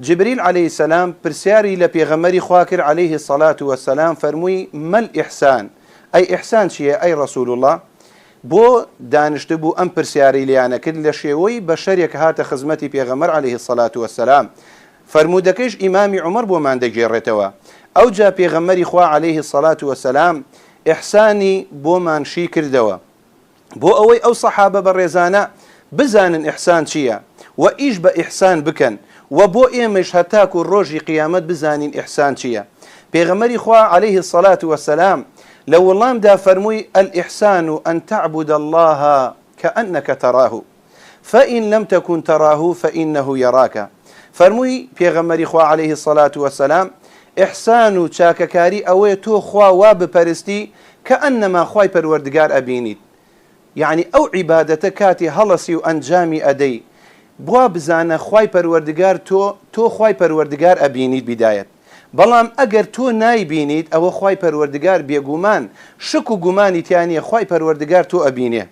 جبريل عليه السلام برسياري لبيغمري خواكر عليه الصلاة والسلام فرموي ما الإحسان أي إحسان شيء أي رسول الله بو دانشتبو أم برسياري ليانا كل شيوي بشريك هات خزمتي بيغمر عليه الصلاة والسلام فرمودكش إمامي عمر بو من دجيرتوا أو جا بيغمري خوا عليه الصلاة والسلام إحساني بو من شيكر دوا بو أوي أو صحابة بالرزانة بزان إحسان شيء وإيش بإحسان بكن وبو إيمش هتاكو الروجي قيامت بزانين إحسان شيء بيغمري خوا عليه الصلاة والسلام لو الله مدا فرموي الإحسان أن تعبد الله كأنك تراه فإن لم تكن تراه فإنه يراك فرموي بيغمري خوا عليه الصلاة والسلام إحسان شاككاري أوي تو خوا واب برستي كأنما خواي پروردگار أبينيت يعني أو عبادة كاتي هلسي وأنجامي أدي بوا بزانه خواي پروردگار تو خواي پروردگار أبينيت بداية بلام اگر تو ناي بينيت او خواي پروردگار بيگومان شكو گوماني تاني خواي پروردگار تو أبينيه